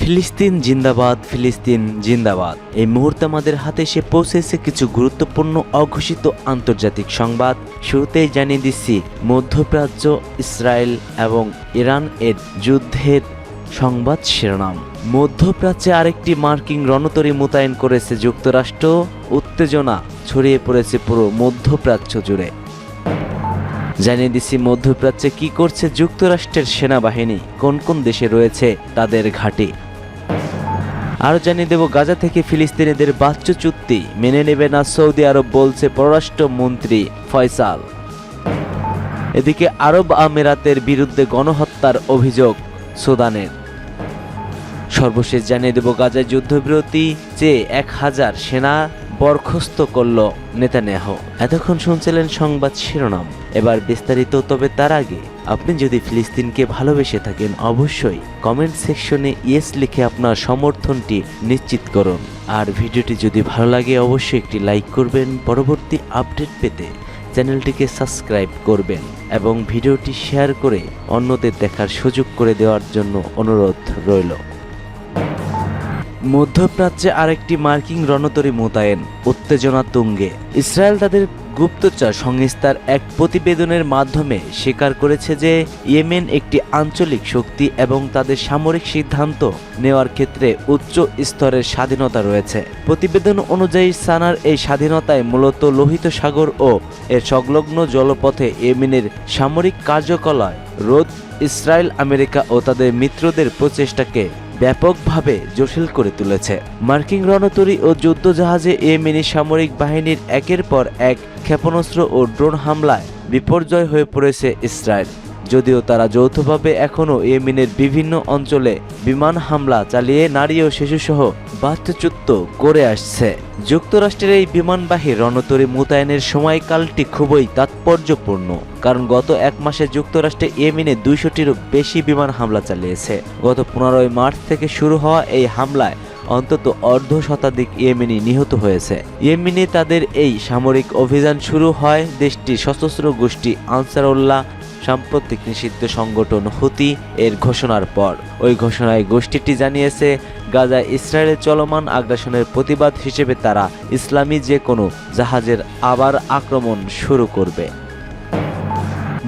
ফিলিস্তিন জিন্দাবাদ, ফিলিস্তিন জিন্দাবাদ। এই মুহূর্তে আমাদের হাতে এসে পৌঁছেছে কিছু গুরুত্বপূর্ণ অঘোষিত আন্তর্জাতিক সংবাদ। শুরুতেই জানিয়ে দিচ্ছি মধ্যপ্রাচ্য, ইসরায়েল এবং ইরান এর যুদ্ধের সংবাদ শিরোনাম। মধ্যপ্রাচ্যে আরেকটি মার্কিন রণতরী মোতায়েন করেছে যুক্তরাষ্ট্র। উত্তেজনা ছড়িয়ে পড়েছে পুরো মধ্যপ্রাচ্য জুড়ে। জানিয়ে দিচ্ছি মধ্যপ্রাচ্যে কি করছে যুক্তরাষ্ট্রের সেনাবাহিনী, কোন কোন দেশে রয়েছে তাদের ঘাঁটি। আরও জানিয়ে দেব গাজা থেকে ফিলিস্তিনিদের বাস্তুচ্যুতি মেনে নেবে না সৌদি আরব, বলছে পররাষ্ট্রমন্ত্রী ফয়সাল। এদিকে আরব আমিরাতের বিরুদ্ধে গণহত্যার অভিযোগ সুদানের। সর্বশেষ জানিয়ে দেব গাজায় যুদ্ধবিরতি চেয়ে 1000 সেনা বরখাস্ত করল নেতানিয়াহু। এতক্ষণ শুনছিলেন সংবাদ শিরোনাম, এবার বিস্তারিত। তবে তার আগে আপনি যদি ফিলিস্তিনকে ভালোবেসে থাকেন অবশ্যই কমেন্ট সেকশনে ইয়েস লিখে আপনার সমর্থনটি নিশ্চিত করুন। আর ভিডিওটি যদি ভালো লাগে অবশ্যই একটি লাইক করবেন। পরবর্তী আপডেট পেতে চ্যানেলটিকে সাবস্ক্রাইব করবেন এবং ভিডিওটি শেয়ার করে অন্যদের দেখার সুযোগ করে দেওয়ার জন্য অনুরোধ রইল। মধ্যপ্রাচ্যে আরেকটি মার্কিন রণতরী মোতায়েন, উত্তেজনা তুঙ্গে। ইসরায়েল তাদের গুপ্তচর সংস্থার এক প্রতিবেদনের মাধ্যমে স্বীকার করেছে যে ইয়েমেন একটি আঞ্চলিক শক্তি এবং তাদের সামরিক সিদ্ধান্ত নেওয়ার ক্ষেত্রে উচ্চ স্তরের স্বাধীনতা রয়েছে। প্রতিবেদন অনুযায়ী সানার এই স্বাধীনতায় মূলত লোহিত সাগর ও এর সংলগ্ন জলপথে ইয়েমেনের সামরিক কার্যকলাপ রোধ ইসরায়েল, আমেরিকা ও তাদের মিত্রদের প্রচেষ্টাকে ব্যাপকভাবে জটিল করে তুলেছে। মার্কিন রণতরী ও যুদ্ধজাহাজে ইয়েমেনি সামরিক বাহিনীর একের পর এক ক্ষেপণাস্ত্র ও ড্রোন হামলায় বিপর্যয় হয়ে পড়েছে ইসরায়েল, যদিও তারা যৌথভাবে এখনও ইয়েমেনের বিভিন্ন অঞ্চলে বিমান হামলা চালিয়ে নারী ও শিশুসহ বাস্তুচ্যুত করে আসছে। যুক্তরাষ্ট্রের এই বিমানবাহী রণতরী মোতায়েনের সময়কালটি খুবই তাৎপর্যপূর্ণ, কারণ গত এক মাসে যুক্তরাষ্ট্রে ইয়েমেনে 200টিরও বেশি বিমান হামলা চালিয়েছে। গত 15 মার্চ থেকে শুরু হওয়া এই হামলায় অন্তত অর্ধশতাধিক ইয়েমেনি নিহত হয়েছে। ইয়েমেনে তাদের এই সামরিক অভিযান শুরু হয় দেশটির সশস্ত্র গোষ্ঠী আনসারুল্লাহ সাম্প্রতিক নিষিদ্ধ সংগঠন হুতি এর ঘোষণার পর। ওই ঘোষণায় গোষ্ঠীটি জানিয়েছে গাজায় ইসরায়েলের চলমান আগ্রাসনের প্রতিবাদ হিসেবে তারা ইসলামী যে কোনো জাহাজের আবার আক্রমণ শুরু করবে।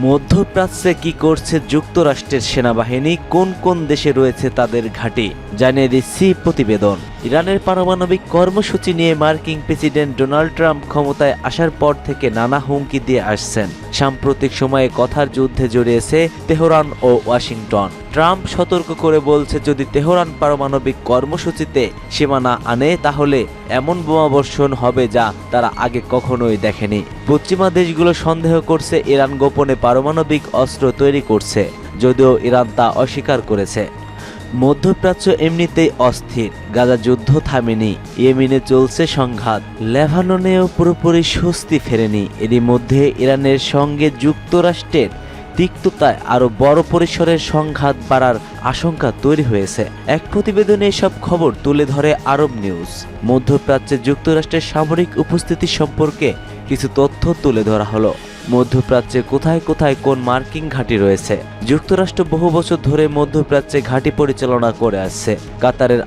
মধ্যপ্রাচ্যে কি করছে যুক্তরাষ্ট্রের সেনাবাহিনী, কোন কোন দেশে রয়েছে তাদের ঘাঁটি, জানিয়ে দিচ্ছি প্রতিবেদন। ইরানের পারমাণবিক কর্মসূচি নিয়ে মার্কিন প্রেসিডেন্ট ডোনাল্ড ট্রাম্প ক্ষমতায় আসার পর থেকে নানা হুমকি দিয়ে আসছেন। সাম্প্রতিক সময়ে কথার যুদ্ধে জড়িয়েছে তেহরান ও ওয়াশিংটন। ট্রাম্প সতর্ক করে বলছে, যদি তেহরান পারমাণবিক কর্মসূচিতে সীমানা আনে তাহলে এমন বোমাবর্ষণ হবে যা তারা আগে কখনোই দেখেনি। পশ্চিমা দেশগুলো সন্দেহ করছে ইরান গোপনে পারমাণবিক অস্ত্র তৈরি করছে, যদিও ইরান তা অস্বীকার করেছে। মধ্যপ্রাচ্য এমনিতেই অস্থির, গাজা যুদ্ধ থামেনি, ইয়েমেনে চলছে সংঘাত, লেবাননেও পুরোপুরি স্বস্তি ফেরেনি। এরই মধ্যে ইরানের সঙ্গে যুক্তরাষ্ট্রের তিক্ততায় আরও বড় পরিসরের সংঘাত বাড়ার আশঙ্কা তৈরি হয়েছে। এক প্রতিবেদনে এসব খবর তুলে ধরে আরব নিউজ। মধ্যপ্রাচ্যে যুক্তরাষ্ট্রের সামরিক উপস্থিতি সম্পর্কে কিছু তথ্য তুলে ধরা হলো। মধ্যপ্রাচ্যে কোথায় কোথায় কোন মার্কিন ঘাঁটি রয়েছে। যুক্তরাষ্ট্র বহু বছর ধরে মধ্যপ্রাচ্যে ঘাঁটি পরিচালনা করে আসছে। কাতারের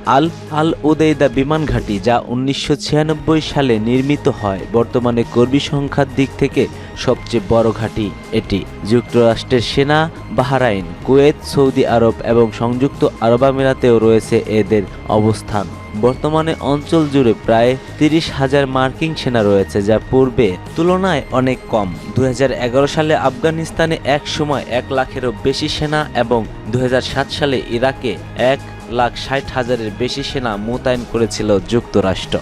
আল উদেইদা বিমান ঘাঁটি, যা 1996 সালে নির্মিত হয়, বর্তমানে কর্মী সংখ্যার দিক থেকে সবচেয়ে বড় ঘাঁটি এটি। যুক্তরাষ্ট্রের সেনা বাহরাইন, কুয়েত, সৌদি আরব এবং সংযুক্ত আরব আমিরাতেও রয়েছে এদের অবস্থান। বর্তমানে অঞ্চল জুড়ে প্রায় 30,000 মার্কিন সেনা রয়েছে, যা পূর্বের তুলনায় অনেক কম। 2011 সালে আফগানিস্তানে এক সময় 1 লাখেরও বেশি সেনা এবং 2007 সালে ইরাকে 1,60,000-এর বেশি সেনা মোতায়েন করেছিল যুক্তরাষ্ট্র।